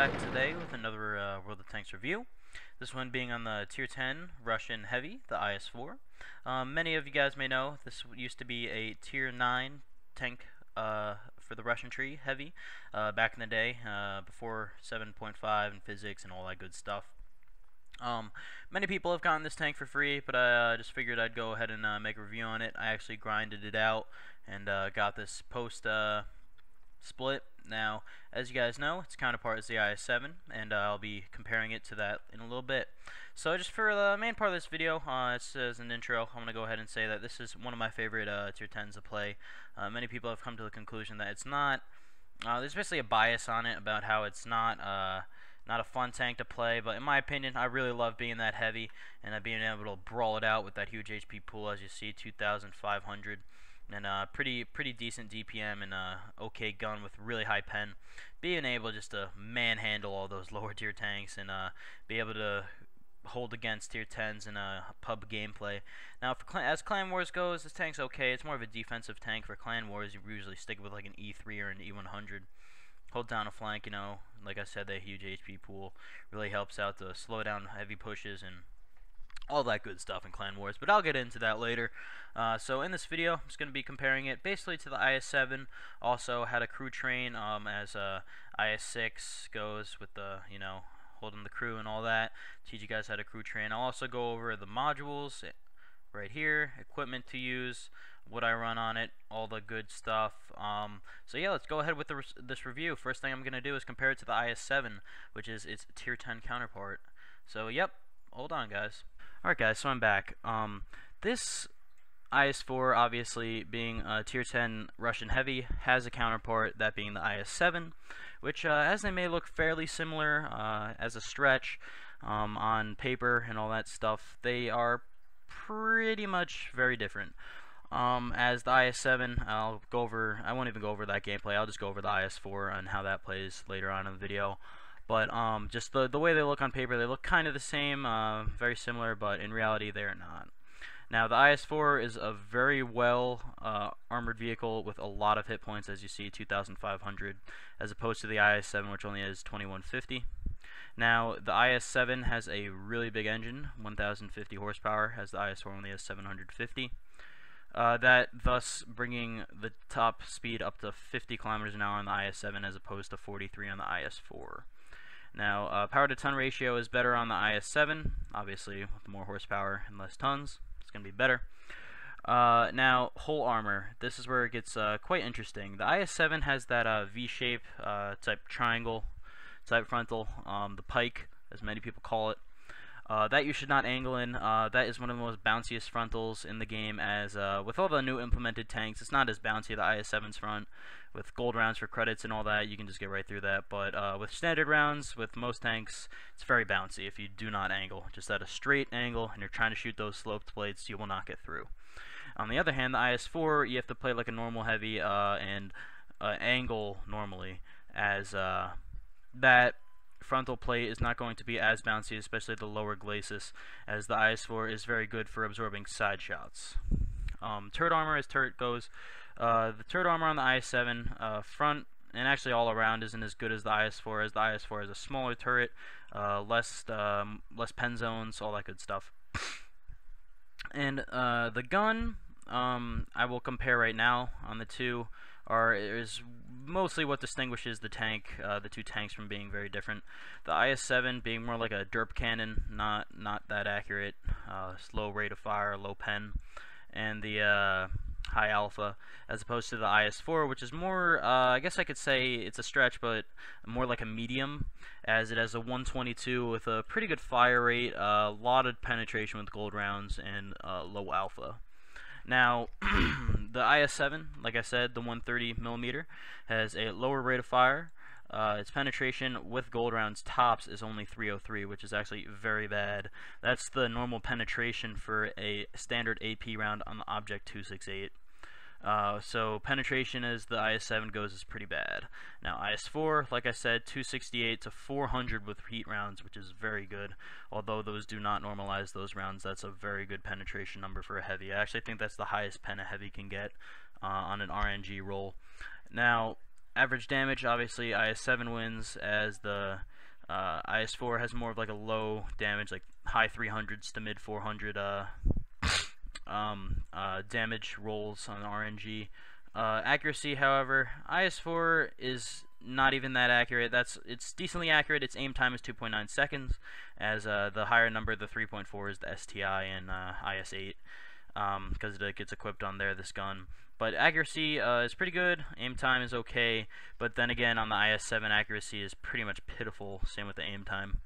back today with another World of Tanks review. This one being on the Tier 10 Russian Heavy, the IS-4. Many of you guys may know this used to be a Tier 9 tank for the Russian tree Heavy back in the day, before 7.5 and physics and all that good stuff. Many people have gotten this tank for free, but I just figured I'd go ahead and make a review on it. I actually grinded it out and got this post split. Now, as you guys know, its counterpart is the IS-7, and I'll be comparing it to that in a little bit. So just for the main part of this video, as an intro, I'm going to go ahead and say that this is one of my favorite Tier 10s to play. Many people have come to the conclusion that it's not. There's basically a bias on it about how it's not a fun tank to play, but in my opinion, I really love being that heavy and being able to brawl it out with that huge HP pool, as you see, 2,500. And pretty decent DPM and okay gun with really high pen. Being able just to manhandle all those lower tier tanks and be able to hold against tier 10s in a pub gameplay. Now, as Clan Wars goes, this tank's okay. It's more of a defensive tank. For Clan Wars, you usually stick with like an E3 or an E100. Hold down a flank, you know, like I said, that huge HP pool really helps out to slow down heavy pushes and all that good stuff in Clan Wars, but I'll get into that later. So in this video, I'm just going to be comparing it basically to the IS-7. Also had a crew train as IS-6 goes with the, you know, holding the crew and all that. Teach you guys how to crew train. I'll also go over the modules right here, equipment to use, what I run on it, all the good stuff. So yeah, let's go ahead with this review. First thing I'm going to do is compare it to the IS-7, which is its Tier 10 counterpart. So yep, hold on guys. Alright guys, so I'm back. This IS-4, obviously being a Tier 10 Russian Heavy, has a counterpart, that being the IS-7, which as they may look fairly similar as a stretch on paper and all that stuff, they are pretty much very different. As the IS-7, I won't even go over that gameplay, I'll just go over the IS-4 and how that plays later on in the video. But just the way they look on paper, they look kind of the same, very similar, but in reality they are not. Now the IS-4 is a very well armored vehicle with a lot of hit points, as you see, 2,500, as opposed to the IS-7, which only has 2,150. Now the IS-7 has a really big engine, 1,050 horsepower, as the IS-4 only has 750. That thus bringing the top speed up to 50 kilometers an hour on the IS-7 as opposed to 43 on the IS-4. Now, power to ton ratio is better on the IS-7, obviously with more horsepower and less tons, it's going to be better. Now, hull armor, this is where it gets quite interesting. The IS-7 has that V-shape type triangle type frontal, the pike, as many people call it. That you should not angle in. That is one of the most bounciest frontals in the game, as with all the new implemented tanks, it's not as bouncy, the IS-7's front. With gold rounds for credits and all that, you can just get right through that. But with standard rounds, with most tanks, it's very bouncy if you do not angle. Just at a straight angle, and you're trying to shoot those sloped plates, you will not get through. On the other hand, the IS-4, you have to play like a normal heavy and angle normally, as that frontal plate is not going to be as bouncy, especially the lower glacis, as the IS-4 is very good for absorbing side shots. Turret armor, as turret goes, the turret armor on the IS-7 front and actually all around isn't as good as the IS-4, as the IS-4 has a smaller turret, less pen zones, all that good stuff. And the gun, I will compare right now on the two, is mostly what distinguishes the two tanks from being very different. The IS-7 being more like a derp cannon, not that accurate, slow rate of fire, low pen, and the high alpha, as opposed to the IS-4, which is more, I guess I could say it's a stretch, but more like a medium, as it has a 122 with a pretty good fire rate, a lot of penetration with gold rounds, and low alpha. Now, the IS-7, like I said, the 130mm, has a lower rate of fire. Its penetration with gold rounds tops is only 303, which is actually very bad. That's the normal penetration for a standard AP round on the Object 268. So penetration as the IS-7 goes is pretty bad. Now IS-4, like I said, 268 to 400 with heat rounds, which is very good. Although those do not normalize those rounds, that's a very good penetration number for a heavy. I actually think that's the highest pen a heavy can get on an RNG roll. Now, average damage, obviously IS-7 wins, as the IS-4 has more of like a low damage, like high 300s to mid 400 damage rolls on RNG. Accuracy, however, IS-4 is not even that accurate. It's decently accurate. Its aim time is 2.9 seconds, as the higher number, the 3.4, is the STI and IS-8, because it gets equipped on there, this gun. But accuracy is pretty good. Aim time is okay, but then again, on the IS-7, accuracy is pretty much pitiful. Same with the aim time.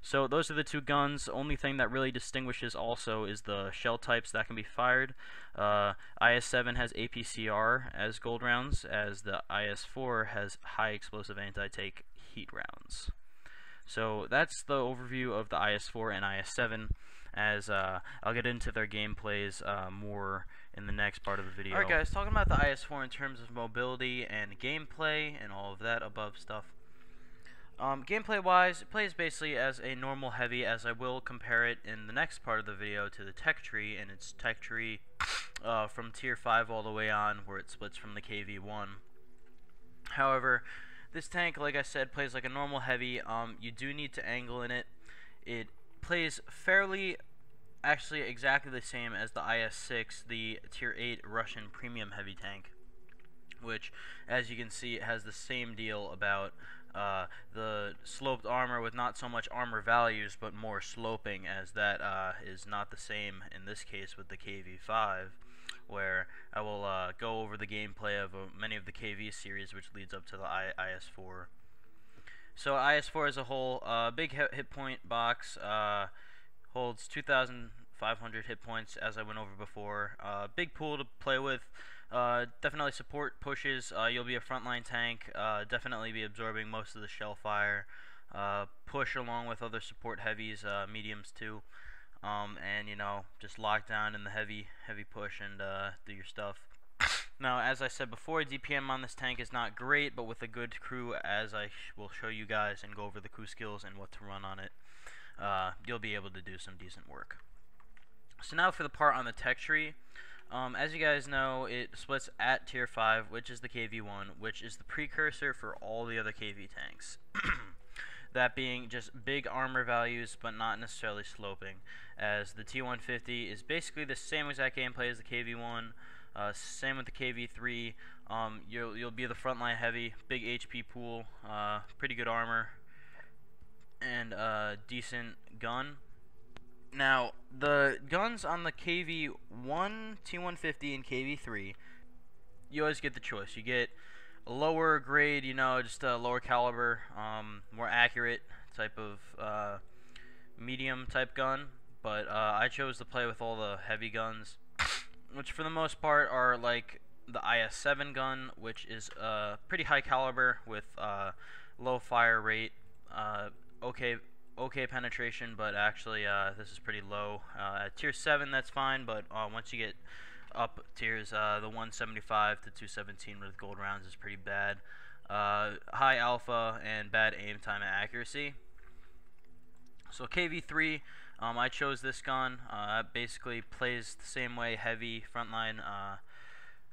So those are the two guns. Only thing that really distinguishes also is the shell types that can be fired. IS-7 has APCR as gold rounds, as the IS-4 has high explosive anti-tank heat rounds. So that's the overview of the IS-4 and IS-7, as I'll get into their gameplays more in the next part of the video. Alright guys, talking about the IS-4 in terms of mobility and gameplay and all of that above stuff. Gameplay wise, it plays basically as a normal heavy, as I will compare it in the next part of the video to the tech tree, and its tech tree from tier 5 all the way on, where it splits from the KV-1. However, this tank, like I said, plays like a normal heavy. You do need to angle in it. It plays fairly, actually exactly the same as the IS-6, the tier 8 Russian premium heavy tank, which, as you can see, it has the same deal about the sloped armor with not so much armor values but more sloping, as that is not the same in this case with the KV-5, where I will go over the gameplay of many of the KV series, which leads up to the IS-4. So IS-4 as a whole, big hit point box, holds 2,500 hit points, as I went over before. Big pool to play with. Definitely support pushes. You'll be a frontline tank. Definitely be absorbing most of the shell fire. Push along with other support heavies, mediums too. And you know, just lock down in the heavy push and do your stuff. Now, as I said before, DPM on this tank is not great, but with a good crew, as I will show you guys and go over the crew skills and what to run on it, you'll be able to do some decent work. So now for the part on the tech tree. As you guys know, it splits at tier 5, which is the KV-1, which is the precursor for all the other KV tanks. That being just big armor values, but not necessarily sloping, as the T-150 is basically the same exact gameplay as the KV-1. Same with the KV-3. You'll be the frontline heavy, big HP pool, pretty good armor, and decent gun. Now, the guns on the KV-1, T-150, and KV-3, you always get the choice. You get a lower grade, you know, just a lower caliber, more accurate type of medium type gun, but I chose to play with all the heavy guns, which for the most part are like the IS-7 gun, which is pretty high caliber with low fire rate, okay penetration, but actually this is pretty low. At tier 7 that's fine, but once you get up tiers, the 175 to 217 with gold rounds is pretty bad. High alpha and bad aim time and accuracy. So KV-3, I chose this gun. Basically plays the same way, heavy, frontline,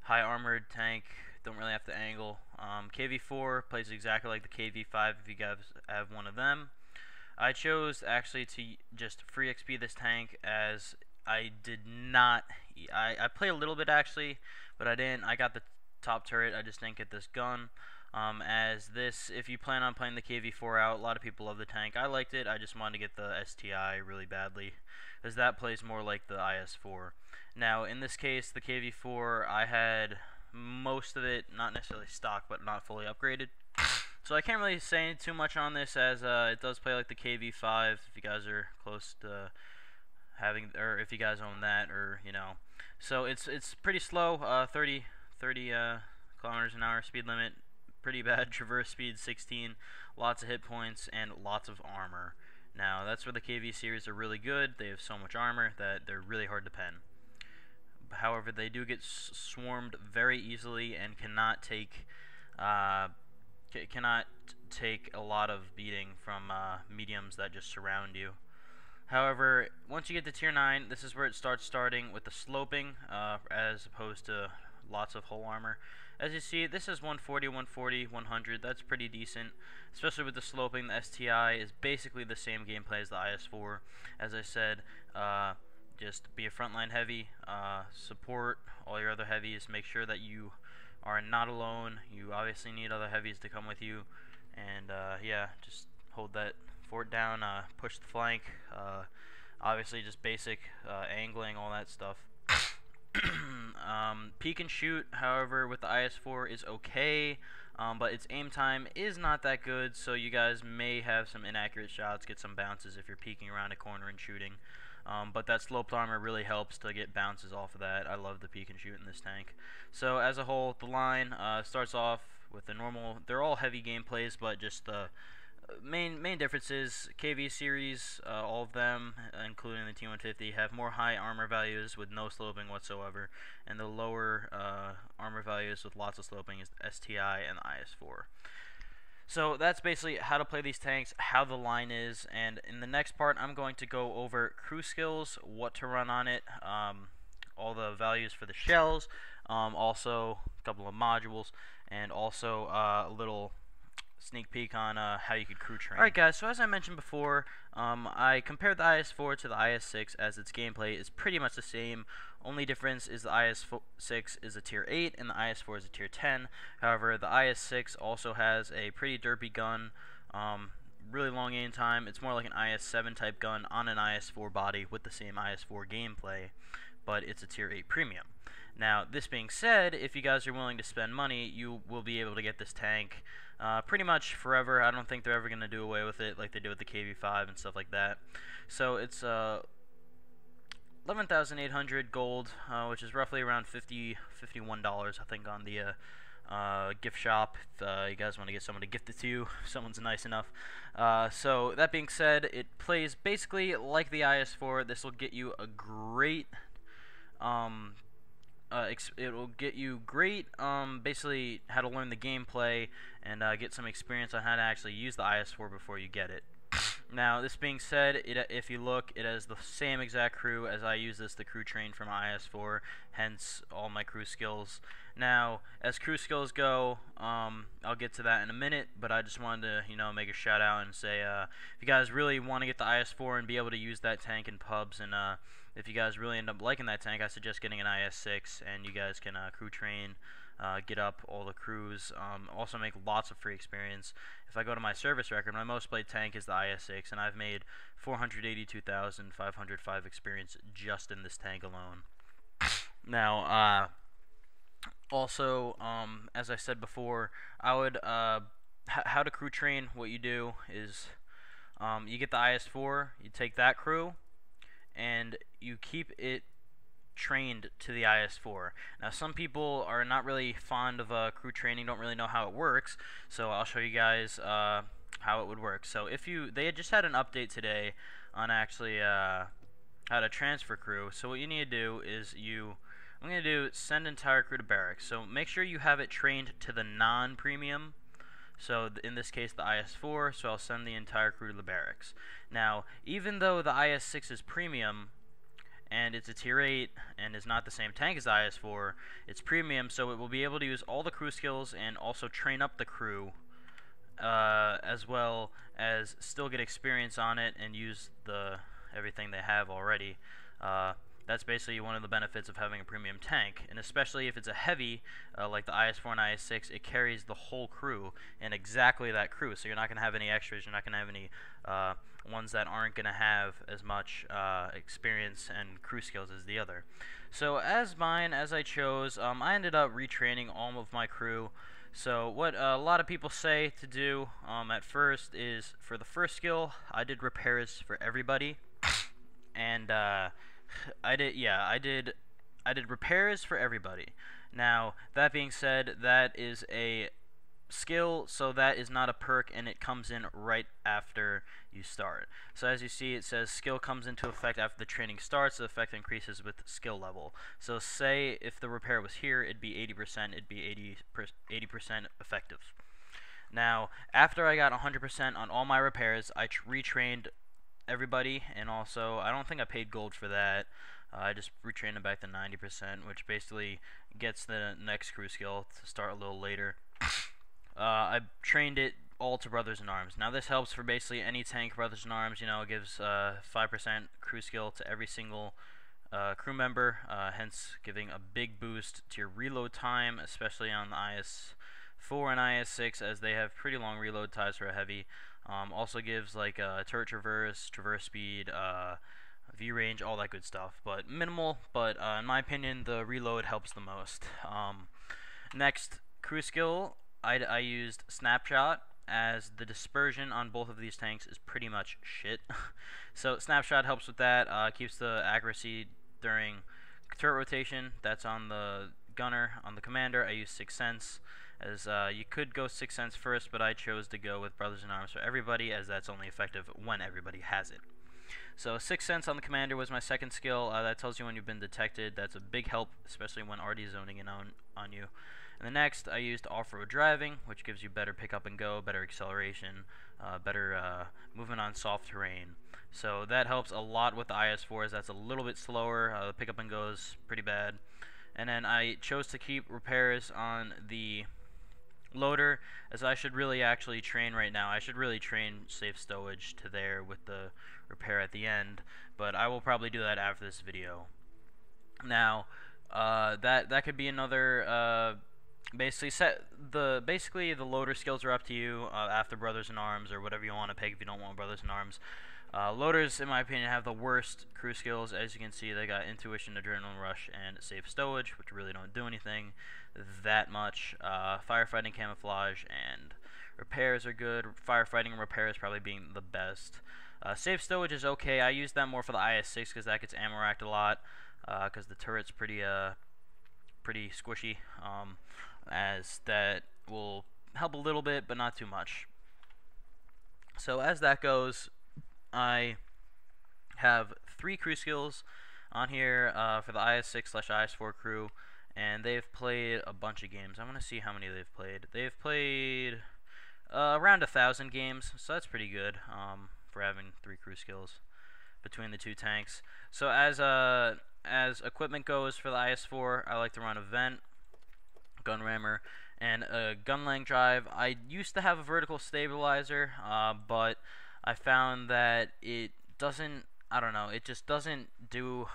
high armored tank, don't really have to angle. KV-4 plays exactly like the KV-5 if you guys have one of them. I chose actually to just free XP this tank, as I did not. I play a little bit actually, but I didn't. I got the top turret. I just didn't get this gun. As this, if you plan on playing the KV-4 out, a lot of people love the tank. I liked it. I just wanted to get the STI really badly, as that plays more like the IS-4. Now, in this case, the KV-4, I had most of it, not necessarily stock, but not fully upgraded. So I can't really say too much on this, as it does play like the KV-5 if you guys are close to having, or if you guys own that, or you know. So it's pretty slow, 30 kilometers an hour speed limit, pretty bad traverse speed 16, lots of hit points and lots of armor. Now that's where the KV series are really good. They have so much armor that they're really hard to pen. However, they do get swarmed very easily and cannot take a lot of beating from mediums that just surround you. However, once you get to tier 9, this is where it starts with the sloping, as opposed to lots of hull armor. As you see, this is 140, 140, 100. That's pretty decent, especially with the sloping. The STI is basically the same gameplay as the IS-4. As I said, just be a frontline heavy, support all your other heavies, make sure that you are not alone. You obviously need other heavies to come with you, and yeah, just hold that fort down, push the flank, obviously just basic angling, all that stuff. Peek and shoot, however, with the IS-4 is okay, but its aim time is not that good, so you guys may have some inaccurate shots, get some bounces if you're peeking around a corner and shooting. But that sloped armor really helps to get bounces off of that. I love the peek and shoot in this tank. So as a whole, the line starts off with the normal, they're all heavy gameplays, but just the main differences. KV series, all of them, including the T150, have more high armor values with no sloping whatsoever, and the lower armor values with lots of sloping is the STI and the IS-4. So that's basically how to play these tanks, how the line is, and in the next part I'm going to go over crew skills, what to run on it, all the values for the shells, also a couple of modules, and also a little sneak peek on how you could crew train. Alright guys, so as I mentioned before, I compared the IS-4 to the IS-6 as its gameplay is pretty much the same. Only difference is the IS-6 is a tier 8 and the IS-4 is a tier 10. However, the IS-6 also has a pretty derpy gun, really long aim time. It's more like an IS-7 type gun on an IS-4 body with the same IS-4 gameplay, but it's a tier 8 premium. Now, this being said, if you guys are willing to spend money, you will be able to get this tank pretty much forever. I don't think they're ever going to do away with it like they did with the KV-5 and stuff like that. So it's 11,800 gold, which is roughly around $51, I think, on the gift shop. If you guys want to get someone to gift it to you, if someone's nice enough. So that being said, it plays basically like the IS-4. This will get you a great it will get you great, basically how to learn the gameplay and get some experience on how to actually use the IS-4 before you get it. Now, this being said, if you look, it has the same exact crew as I use the crew train from IS-4, hence all my crew skills. Now, as crew skills go, I'll get to that in a minute, but I just wanted to, make a shout out and say, if you guys really want to get the IS-4 and be able to use that tank in pubs, and if you guys really end up liking that tank, I suggest getting an IS-6, and you guys can crew train, get up all the crews, also make lots of free experience. If I go to my service record, my most played tank is the IS-6, and I've made 482,505 experience just in this tank alone. Now, also, as I said before, I would, how to crew train, what you do is, you get the IS-4, you take that crew, and you keep it trained to the IS-4. Now, some people are not really fond of crew training, don't really know how it works, so I'll show you guys how it would work. So they had just had an update today on actually how to transfer crew. So what you need to do is I'm going to do send entire crew to barracks. So make sure you have it trained to the non-premium. So in this case, the IS-4, so I'll send the entire crew to the barracks. Now, even though the IS-6 is premium, and it's a tier 8, and is not the same tank as the IS-4, it's premium, so it will be able to use all the crew skills and also train up the crew, as well as still get experience on it and use everything they have already. That's basically one of the benefits of having a premium tank, and especially if it's a heavy, like the IS-4 and IS-6, it carries the whole crew and exactly that crew, so you're not going to have any extras, you're not going to have any ones that aren't going to have as much experience and crew skills as the other. So as I chose, I ended up retraining all of my crew. So what a lot of people say to do at first is, for the first skill, I did repairs for everybody, and I did repairs for everybody. Now, that being said, that is a skill, so that is not a perk, and it comes in right after you start. So as you see, it says skill comes into effect after the training starts. The effect increases with skill level. So say if the repair was here, it'd be 80%, it'd be 80% effective. Now, after I got 100% on all my repairs, I retrained everybody, and also I don't think I paid gold for that, I just retrained it back to 90%, which basically gets the next crew skill to start a little later. I trained it all to Brothers in Arms. Now this helps for basically any tank Brothers in Arms. You know, it gives 5% crew skill to every single crew member, hence giving a big boost to your reload time, especially on the IS-4 and IS-6, as they have pretty long reload times for a heavy. Also gives like turret traverse speed, V range, all that good stuff, but minimal. But in my opinion, the reload helps the most. Next crew skill, I used Snapshot, as the dispersion on both of these tanks is pretty much shit. So Snapshot helps with that, keeps the accuracy during turret rotation. That's on the gunner. On the commander, I use Sixth Sense, as you could go Sixth Sense first, but I chose to go with Brothers in Arms for everybody, as that's only effective when everybody has it. So Sixth Sense on the commander was my second skill. That tells you when you've been detected. That's a big help, especially when already zoning in on you. And the next, I used off-road driving, which gives you better pick up and go, better acceleration, better movement on soft terrain. So that helps a lot with the IS-4s. That's a little bit slower. The pick up and go is pretty bad. And then I chose to keep repairs on the loader, as I should really actually train right now. I should really train safe stowage to there with the repair at the end, but I will probably do that after this video. Now, that could be another. Basically the loader skills are up to you after Brothers in Arms, or whatever you want to pick if you don't want Brothers in Arms. Loaders, in my opinion, have the worst crew skills. As you can see, they got Intuition, Adrenaline Rush, and Safe Stowage, which really don't do anything that much. Firefighting, Camouflage, and Repairs are good. Firefighting and Repairs probably being the best. Safe Stowage is okay. I use that more for the IS-6 because that gets ammo racked a lot, because the turret's pretty squishy, as that will help a little bit, but not too much. So as that goes, I have 3 crew skills on here for the IS-6/IS-4 crew, and they've played a bunch of games. I want to see how many they've played. They've played around 1,000 games, so that's pretty good for having 3 crew skills between the 2 tanks. So as equipment goes for the IS-4, I like to run a vent, gun rammer, and a gun lang drive. I used to have a vertical stabilizer, but I found that it doesn't, I don't know, it just doesn't do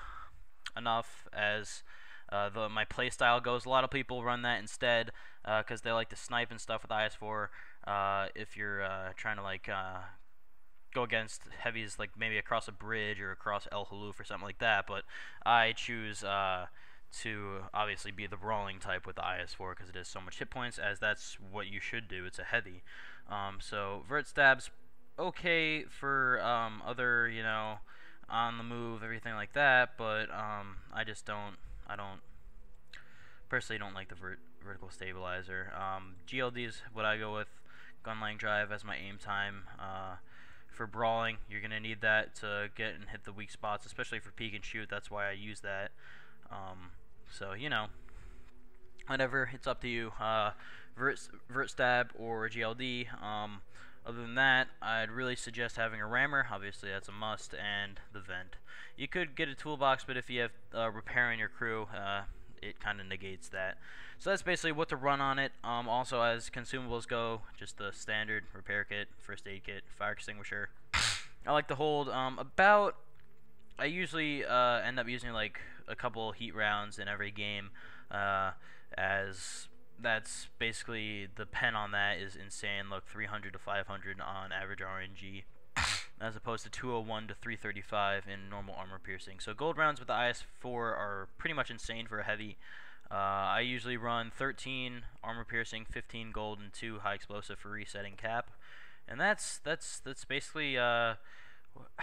enough as my playstyle goes. A lot of people run that instead because they like to snipe and stuff with IS-4 if you're trying to like go against heavies, like maybe across a bridge or across El Haluf or something like that. But I choose to obviously be the brawling type with the IS-4 because it has so much hit points, as that's what you should do. It's a heavy. So vert stabs okay for other, you know, on the move, everything like that, but I personally don't like the vertical stabilizer. GLD is what I go with. Gun lang drive as my aim time. For brawling, you're gonna need that to get and hit the weak spots, especially for peek and shoot. That's why I use that. So you know, whatever, it's up to you. Vert stab or GLD. Other than that, I'd really suggest having a rammer. Obviously, that's a must, and the vent. You could get a toolbox, but if you have repair in your crew, it kind of negates that. So that's basically what to run on it. Also, as consumables go, just the standard repair kit, first aid kit, fire extinguisher. I like to hold I usually end up using like a couple heat rounds in every game, as that's basically, the pen on that is insane. Look, 300 to 500 on average RNG, as opposed to 201 to 335 in normal armor piercing. So gold rounds with the IS-4 are pretty much insane for a heavy. I usually run 13 armor piercing, 15 gold, and 2 high explosive for resetting cap. And that's basically how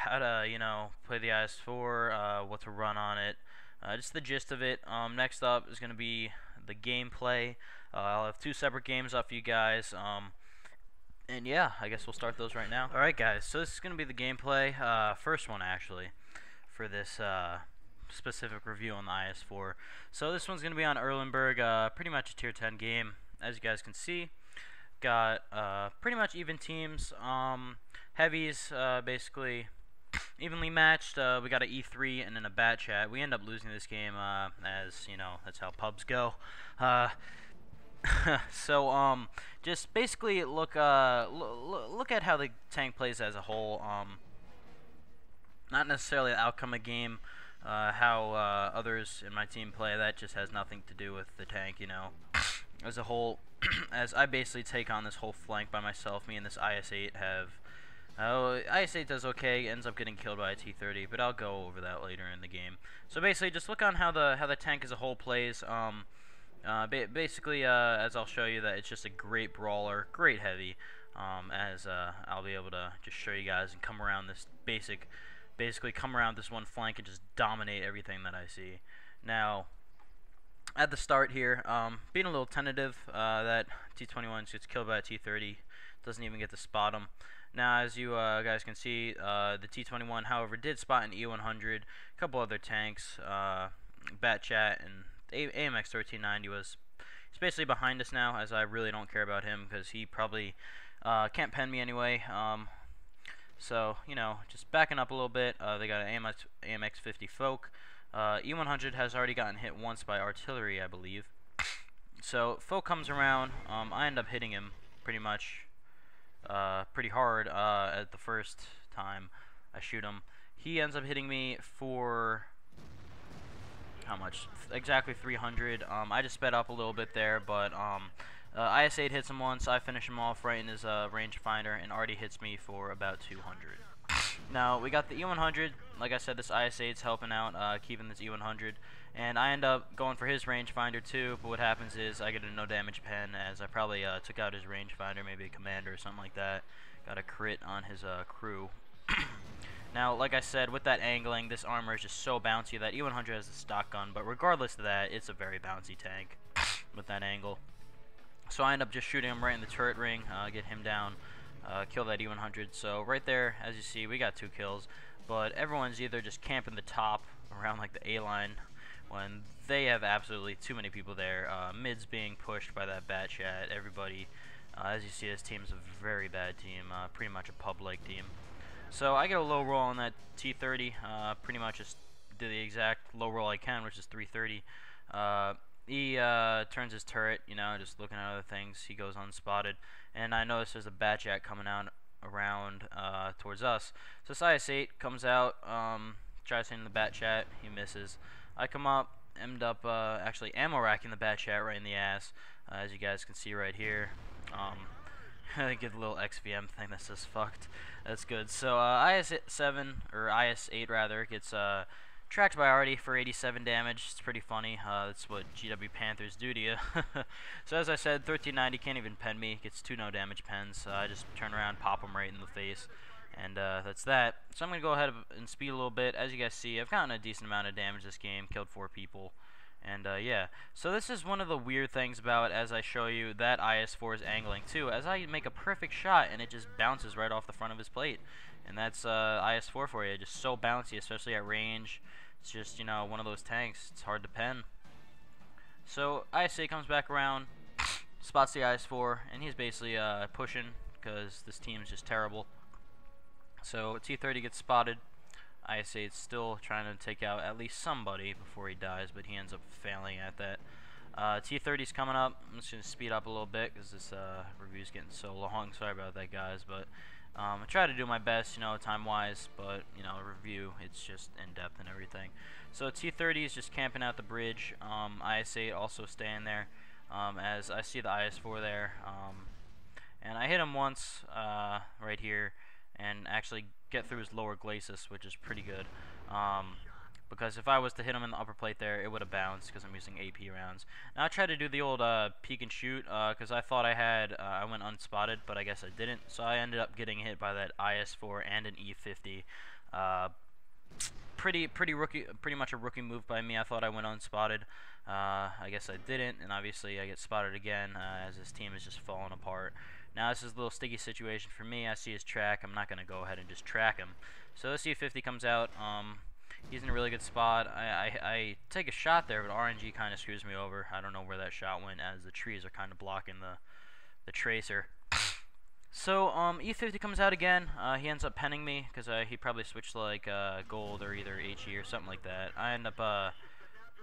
to, you know, play the IS-4, what to run on it. Just the gist of it. Next up is going to be the gameplay. I'll have 2 separate games up for you guys. And yeah, I guess we'll start those right now. Alright guys, so this is going to be the gameplay. First one actually, for this specific review on the IS-4. So this one's going to be on Erlenberg, pretty much a tier 10 game. As you guys can see, got pretty much even teams. Heavies, basically, evenly matched. We got an E3 and then a bat chat. We end up losing this game, as you know, that's how pubs go. Uh, so just basically look look at how the tank plays as a whole. Not necessarily the outcome of game. How others in my team play, that just has nothing to do with the tank, you know. As a whole, as I basically take on this whole flank by myself. Me and this IS-8 have. IS-8 does okay, ends up getting killed by a T-30, but I'll go over that later in the game. So basically, just look on how the tank as a whole plays. Basically, as I'll show you, that it's just a great brawler, great heavy. As I'll be able to just show you guys and come around this basically come around this one flank and just dominate everything that I see. Now, at the start here, being a little tentative, that T-21 gets killed by a T-30, doesn't even get to spot him. Now, as you guys can see, the T-21, however, did spot an E-100, a couple other tanks, Bat Chat, and AMX 1390 he's basically behind us now, as I really don't care about him, because he probably can't pen me anyway. So, you know, just backing up a little bit, they got an AMX 50 Folk. E-100 has already gotten hit once by artillery, I believe. So, Folk comes around, I end up hitting him pretty much, pretty hard at the first time I shoot him. He ends up hitting me for, how much? Exactly 300. I just sped up a little bit there, but IS-8 hits him once, I finish him off right in his rangefinder, and already hits me for about 200. Now, we got the E-100. Like I said, this IS-8's helping out, keeping this E-100. And I end up going for his rangefinder too, but what happens is I get a no damage pen, as I probably took out his rangefinder, maybe a commander or something like that. Got a crit on his crew. Now, like I said, with that angling, this armor is just so bouncy that E-100 has a stock gun, but regardless of that, it's a very bouncy tank with that angle. So I end up just shooting him right in the turret ring, get him down, kill that E-100. So right there, as you see, we got 2 kills, but everyone's either just camping the top around like the A-line when they have absolutely too many people there. Mid's being pushed by that Bat Chat. Everybody, as you see, this team's a very bad team, pretty much a pub-like team. So I get a low roll on that T-30, pretty much just do the exact low roll I can, which is 330. He turns his turret, you know, just looking at other things. He goes unspotted, and I notice there's a Bat Chat coming out around towards us. So this IS-8 comes out, tries hitting the Bat Chat. He misses. I come up, end up actually ammo racking the Bat Chat right in the ass, as you guys can see right here. Get a little XVM thing that says fucked. That's good. So IS-7, or IS-8 rather, gets tracked by Artie for 87 damage. It's pretty funny. That's what GW Panthers do to you. So as I said, 1390 can't even pen me. Gets 2 no damage pens. I just turn around, pop him right in the face, and that's that. So I'm going to go ahead and speed a little bit. As you guys see, I've gotten a decent amount of damage this game. Killed 4 people. And yeah, so this is one of the weird things about it, as I show you that IS-4 is angling too, as I make a perfect shot and it just bounces right off the front of his plate. And that's IS-4 for you, just so bouncy, especially at range. It's just, you know, one of those tanks, it's hard to pen. So IS-8 comes back around, spots the IS-4, and he's basically pushing, because this team's just terrible. So T-30 gets spotted. IS-8's still trying to take out at least somebody before he dies, but he ends up failing at that. T-30's coming up. I'm just going to speed up a little bit because this review's getting so long. Sorry about that, guys, but I try to do my best, you know, time-wise, but, you know, review, it's just in-depth and everything. So T-30 is just camping out the bridge. IS-8 also staying there, as I see the IS-4 there. And I hit him once right here, and actually get through his lower glacis, which is pretty good. Because if I was to hit him in the upper plate there, it would have bounced because I'm using AP rounds. Now I tried to do the old peek and shoot because I thought I went unspotted, but I guess I didn't. So I ended up getting hit by that IS-4 and an E50. Pretty much a rookie move by me. I thought I went unspotted. I guess I didn't, and obviously I get spotted again as this team is just falling apart. Now this is a little sticky situation for me. I see his track. I'm not going to go ahead and just track him. So this E50 comes out. He's in a really good spot. I take a shot there, but RNG kind of screws me over. I don't know where that shot went, as the trees are kind of blocking the tracer. So E50 comes out again. He ends up penning me because he probably switched to like gold or either HE or something like that. I end up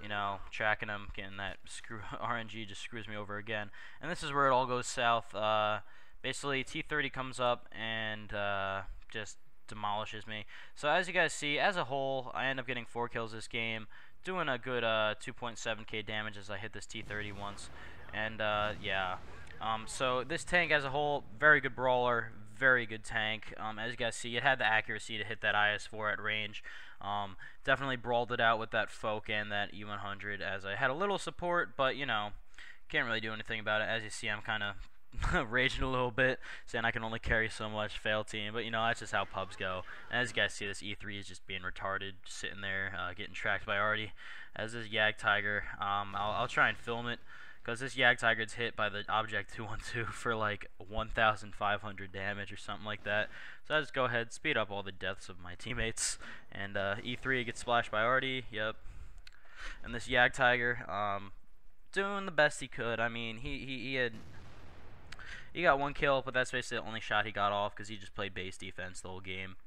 you know, tracking him, getting that screw RNG just screws me over again. And this is where it all goes south. Basically, T30 comes up and just demolishes me. So as you guys see, as a whole, I end up getting 4 kills this game, doing a good 2.7k damage as I hit this T30 once. And yeah, so this tank as a whole, very good brawler, very good tank. As you guys see, it had the accuracy to hit that IS-4 at range. Definitely brawled it out with that Folk and that E100 as I had a little support, but you know, can't really do anything about it. As you see, I'm kind of raging a little bit, saying I can only carry so much, fail team, but you know, that's just how pubs go. And as you guys see, this E3 is just being retarded, just sitting there, getting tracked by Artie. As this Yag Tiger, I'll try and film it, because this Yag Tiger gets hit by the Object 212 for like 1,500 damage or something like that. So I just go ahead, speed up all the deaths of my teammates, and E3 gets splashed by Artie, yep. And this Yag Tiger, doing the best he could. I mean, he got 1 kill, but that's basically the only shot he got off because he just played base defense the whole game.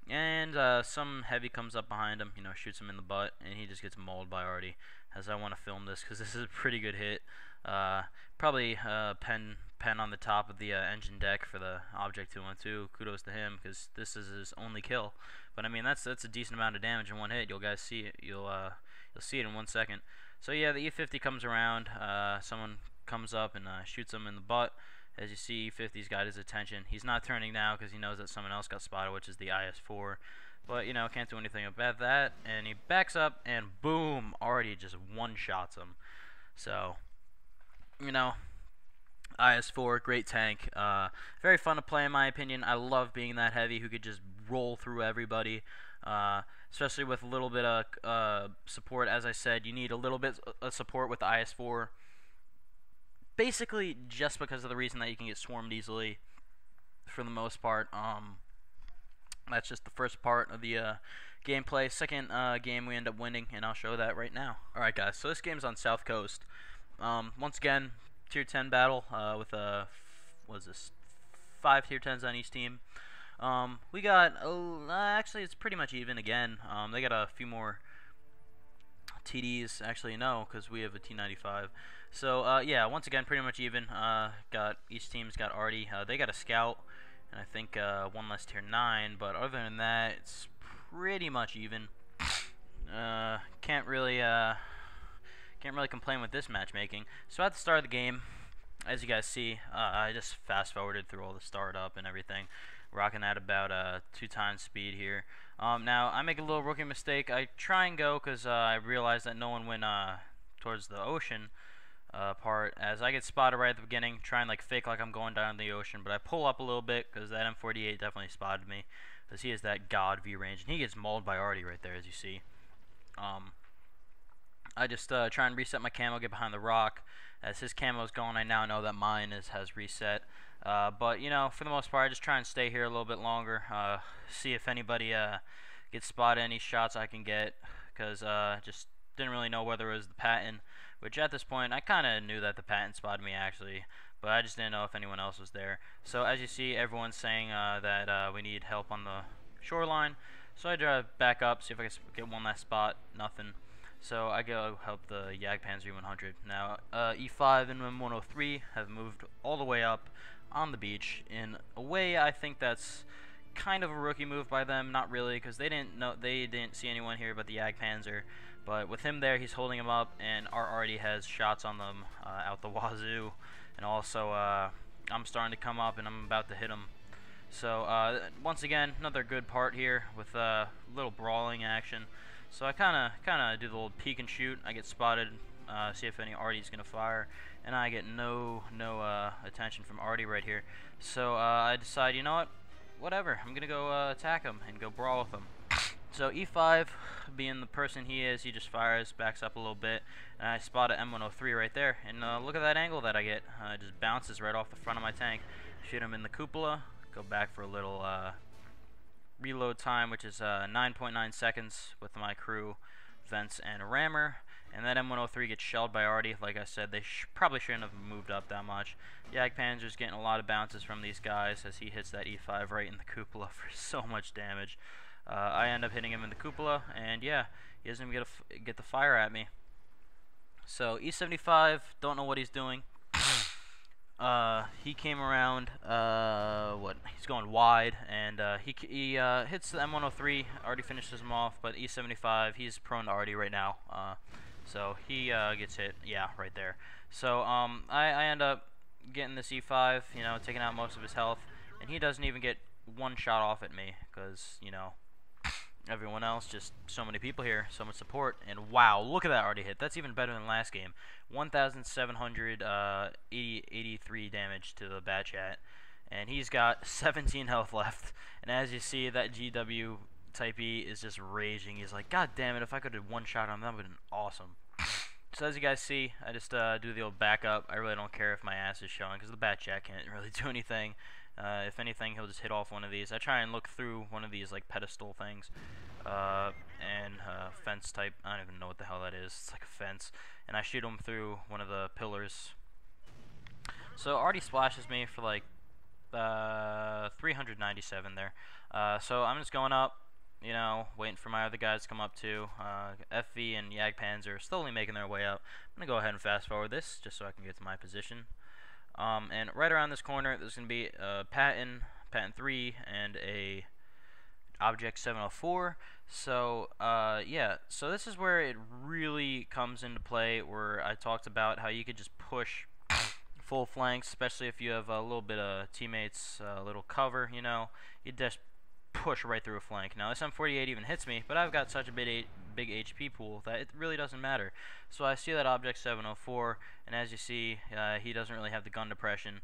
And some heavy comes up behind him, you know, shoots him in the butt, and he just gets mauled by Artie. As I want to film this because this is a pretty good hit. Probably pen on the top of the engine deck for the Object 212. Kudos to him because this is his only kill. But I mean that's a decent amount of damage in one hit. You'll guys see it. You'll see it in 1 second. So yeah, the E50 comes around. Someone comes up and shoots him in the butt. As you see, E50's got his attention. He's not turning now because he knows that someone else got spotted, which is the IS-4. But, you know, can't do anything about that. And he backs up, and boom, Artie just one-shots him. So, you know, IS-4, great tank. Very fun to play, in my opinion. I love being that heavy who could just roll through everybody. Especially with a little bit of support. As I said, you need a little bit of support with the IS-4. Basically, just because of the reason that you can get swarmed easily, for the most part. That's just the first part of the gameplay. Second game we end up winning, and I'll show that right now. Alright guys, so this game's on South Coast. Once again, tier 10 battle with what is this? 5 tier 10s on each team. We got, actually it's pretty much even again. They got a few more TDs, actually no, because we have a T95. So yeah, once again, pretty much even. Each team's got Artie. They got a scout, and I think 1 less tier 9. But other than that, it's pretty much even. Can't really complain with this matchmaking. So at the start of the game, as you guys see, I just fast forwarded through all the startup and everything, rocking at about 2 times speed here. Now I make a little rookie mistake. I try and go because I realize that no one went towards the ocean part, as I get spotted right at the beginning, try and like fake like I'm going down the ocean, but I pull up a little bit because that M48 definitely spotted me, because he has that god view range, and he gets mauled by Artie right there, as you see. I just try and reset my camo, get behind the rock. As his camo's going, I now know that mine has reset. But you know, for the most part, I just try and stay here a little bit longer, see if anybody gets spotted, any shots I can get, because just didn't really know whether it was the Patton, which at this point I kind of knew that the Patton spotted me actually, but I just didn't know if anyone else was there. So as you see, everyone's saying that we need help on the shoreline. So I drive back up, see if I can get one last spot. Nothing. So I go help the Jagdpanzer 100. Now E5 and M103 have moved all the way up on the beach. In a way, I think that's kind of a rookie move by them. Not really, because they didn't see anyone here but the Jagdpanzer. But with him there, he's holding him up, and our already has shots on them out the wazoo. And also, I'm starting to come up, and I'm about to hit him. So once again, another good part here with a little brawling action. So I kind of do the little peek and shoot. I get spotted, see if any Artie's gonna fire, and I get no attention from Artie right here. So I decide, you know what, whatever. I'm gonna go attack him and go brawl with him. So E5, being the person he is, he just fires, backs up a little bit, and I spot a M103 right there. And look at that angle that I get. It just bounces right off the front of my tank. Shoot him in the cupola. Go back for a little reload time, which is 9.9 seconds with my crew, vents, and a rammer. And that M103 gets shelled by Artie. Like I said, they probably shouldn't have moved up that much. Jagdpanzer's getting a lot of bounces from these guys as he hits that E5 right in the cupola for so much damage. I end up hitting him in the cupola, and yeah, he doesn't even get the fire at me. So E75, don't know what he's doing. He came around, he's going wide, and he hits the M103, Artie finishes him off, but E75, he's prone to Artie right now, so he gets hit, yeah, right there. So I end up getting this E5, you know, taking out most of his health, and he doesn't even get one shot off at me, because, you know, everyone else, just so many people here, so much support, and wow, look at that Artie hit. That's even better than last game. 1,783 damage to the Bat Chat, and he's got 17 health left. And as you see, that GW Type E is just raging. He's like, God damn it! If I could have one shot on him, that would have been awesome. So as you guys see, I just do the old backup. I really don't care if my ass is showing because the Bat Chat can't really do anything. If anything, he'll just hit off one of these. I try and look through one of these like pedestal things, and fence type. I don't even know what the hell that is. It's like a fence, and I shoot him through one of the pillars. So Artie splashes me for like 397 there. So I'm just going up, you know, waiting for my other guys to come up too. FV and Jagdpanzer are slowly making their way up. I'm gonna go ahead and fast forward this just so I can get to my position. And right around this corner, there's going to be a Patton 3, and a Object 704. So, yeah, so this is where it really comes into play, where I talked about how you could just push full flanks, especially if you have a little bit of teammates, a little cover, you know, you just push right through a flank. Now, this M48 even hits me, but I've got such a big HP pool that it really doesn't matter. So I see that Object 704, and as you see, he doesn't really have the gun depression.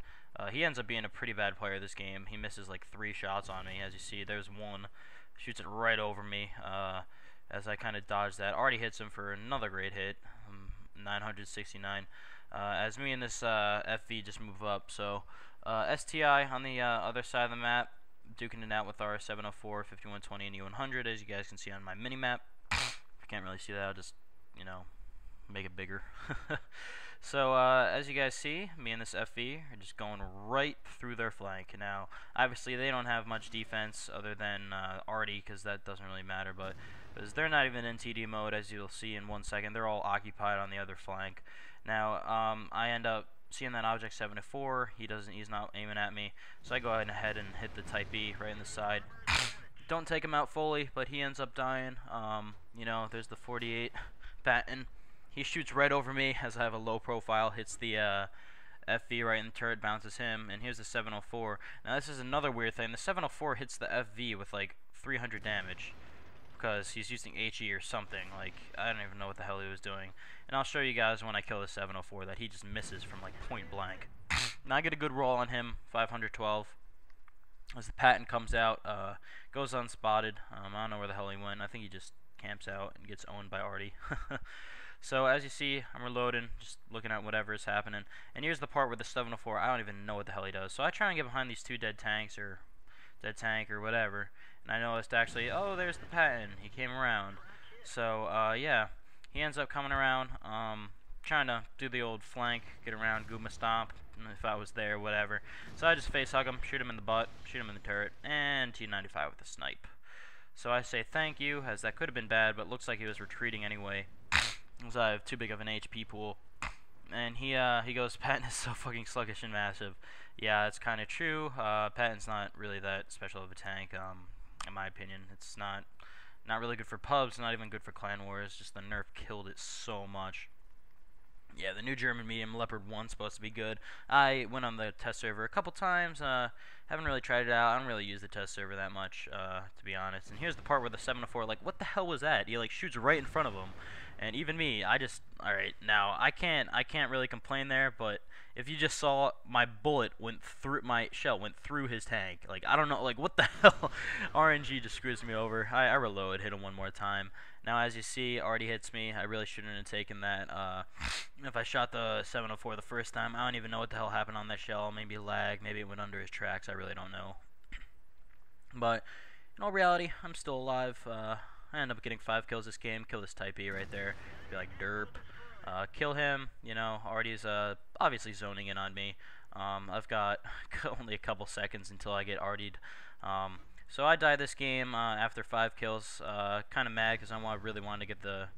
He ends up being a pretty bad player this game. He misses like 3 shots on me. As you see, there's one, shoots it right over me. As I kind of dodge that, Artie hits him for another great hit, 969. As me and this FV just move up. So STI on the other side of the map, duking it out with our 704, 5120, and E100, as you guys can see on my mini-map. If you can't really see that, I'll just, you know, make it bigger. So, as you guys see, me and this FV are just going right through their flank. Now, obviously, they don't have much defense other than Artie, because that doesn't really matter, but because they're not even in TD mode, as you'll see in 1 second. They're all occupied on the other flank. Now, I end up seeing that Object 74, he's not aiming at me, so I go ahead and hit the Type E right in the side. Don't take him out fully, but he ends up dying. You know, there's the 48 Patton. He shoots right over me as I have a low profile, hits the FV right in the turret, bounces him, and here's the 704. Now this is another weird thing. The 704 hits the FV with like 300 damage, because he's using HE or something. Like, I don't even know what the hell he was doing. And I'll show you guys when I kill the 704 that he just misses from like point blank. Now I get a good roll on him, 512. As the Patton comes out, goes unspotted. I don't know where the hell he went. I think he just camps out and gets owned by Artie. So as you see, I'm reloading, just looking at whatever is happening. And here's the part where the 704, I don't even know what the hell he does. So I try and get behind these 2 dead tanks, or dead tank, or whatever. And I noticed actually, oh, there's the Patton. He came around. So, yeah, he ends up coming around, trying to do the old flank, get around, Gooma Stomp, if I was there, whatever. So I just face hug him, shoot him in the butt, shoot him in the turret, and T95 with a snipe. So I say thank you, as that could have been bad, but looks like he was retreating anyway, because I have too big of an HP pool. And he goes, Patton is so fucking sluggish and massive. Yeah, it's kind of true. Patton's not really that special of a tank, in my opinion. It's not really good for pubs, not even good for clan wars. Just the nerf killed it so much. Yeah, the new German medium Leopard 1's supposed to be good. I went on the test server a couple times. Haven't really tried it out. I don't really use the test server that much, to be honest. And here's the part where the 704, like, what the hell was that? He like shoots right in front of him. And even me, I just, alright, now, I can't really complain there, but if you just saw my bullet went through, my shell went through his tank, like, I don't know, like, what the hell, RNG just screws me over. I reload, hit him one more time. Now, as you see, Artie hits me. I really shouldn't have taken that. If I shot the 704 the first time, I don't even know what the hell happened on that shell. Maybe lag, maybe it went under his tracks, I really don't know. But, in all reality, I'm still alive. I ended up getting 5 kills this game. Kill this Type E right there. Be like derp. Kill him. You know, Artie's obviously zoning in on me. I've got only a couple seconds until I get Artied. So I died this game after 5 kills. Kind of mad because I really wanted to get the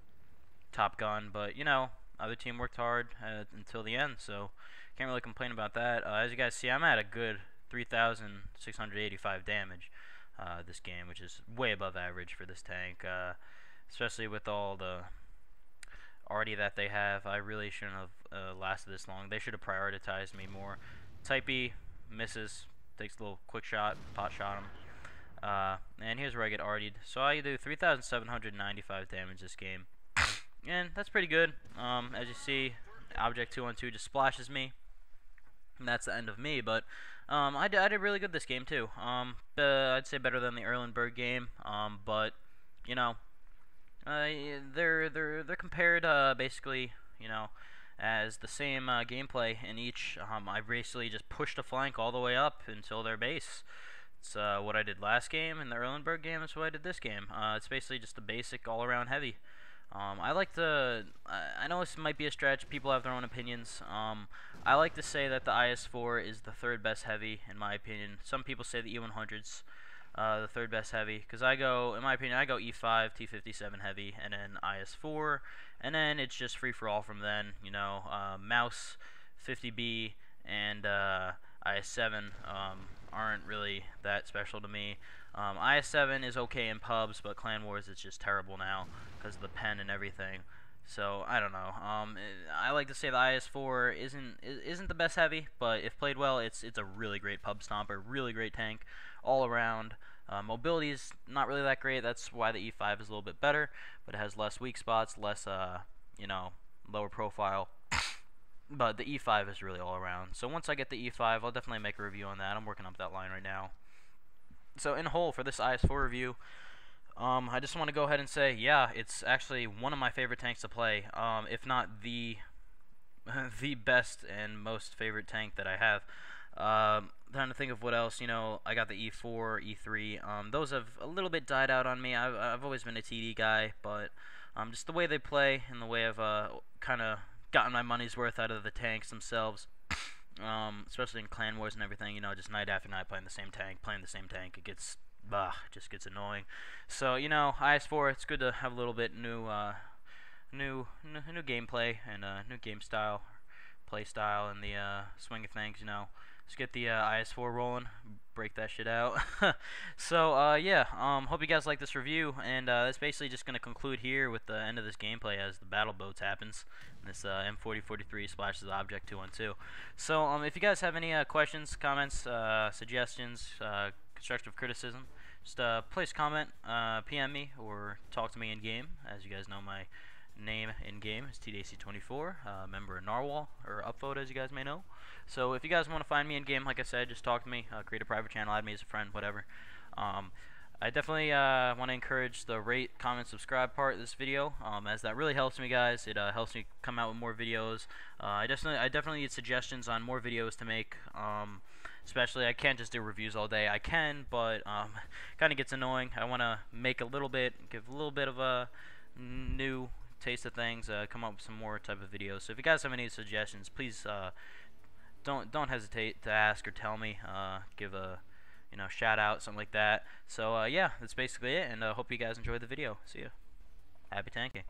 top gun, but you know, other team worked hard until the end, so can't really complain about that. As you guys see, I'm at a good 3,685 damage this game, which is way above average for this tank, especially with all the arty that they have. I really shouldn't have lasted this long. They should have prioritized me more. Type E misses, takes a little quick shot, pot shot him. And here's where I get artied. So I do 3,795 damage this game. And that's pretty good. As you see, Object 212 just splashes me. And that's the end of me, but I did really good this game too. I'd say better than the Erlenberg game. But you know, they're compared basically, you know, as the same gameplay in each. I basically just pushed a flank all the way up until their base. It's what I did last game, and the Erlenberg game is what I did this game. It's basically just a basic all-around heavy. I like to, I know this might be a stretch, people have their own opinions. I like to say that the IS-4 is the third best heavy, in my opinion. Some people say the E100's the third best heavy, because I go, in my opinion, I go E5, T57 heavy, and then IS-4, and then it's just free-for-all from then, you know. Mouse, 50B, and IS-7 aren't really that special to me. IS-7 is okay in pubs, but Clan Wars is just terrible now because of the pen and everything. So I don't know. I like to say the IS-4 isn't the best heavy, but if played well, it's a really great pub stomper, really great tank all around. Mobility is not really that great. That's why the E5 is a little bit better, but it has less weak spots, less you know, lower profile. But the E5 is really all around. So once I get the E5, I'll definitely make a review on that. I'm working up that line right now. So in whole, for this IS-4 review, I just want to go ahead and say, yeah, it's actually one of my favorite tanks to play, if not the the best and most favorite tank that I have. Trying to think of what else, you know, I got the E4, E3, those have a little bit died out on me. I've always been a TD guy, but just the way they play and the way I've kind of gotten my money's worth out of the tanks themselves, especially in Clan Wars and everything, you know, just night after night playing the same tank, it gets, just gets annoying. So, you know, IS-4, it's good to have a little bit new gameplay and new game style, play style, and the swing of things, you know. Just get the IS-4 rolling, break that shit out. So, yeah, hope you guys like this review, and that's basically just going to conclude here with the end of this gameplay as the battle boats happens. This M4043 splashes Object 212. So, if you guys have any questions, comments, suggestions, constructive criticism, just place a comment, PM me, or talk to me in-game. As you guys know, my name in-game is TDAC24, member of Narwhal, or Upvote, as you guys may know. So if you guys want to find me in-game, like I said, just talk to me, create a private channel, add me as a friend, whatever. I definitely want to encourage the rate, comment, subscribe part of this video, as that really helps me, guys. It helps me come out with more videos. I definitely need suggestions on more videos to make. Especially, I can't just do reviews all day. I can, but kind of gets annoying. I want to make a little bit, give a little bit of a new taste of things, come up with some more type of videos. So if you guys have any suggestions, please don't hesitate to ask or tell me. Give a shout out, something like that. So yeah, that's basically it, and hope you guys enjoyed the video. See ya. Happy tanking.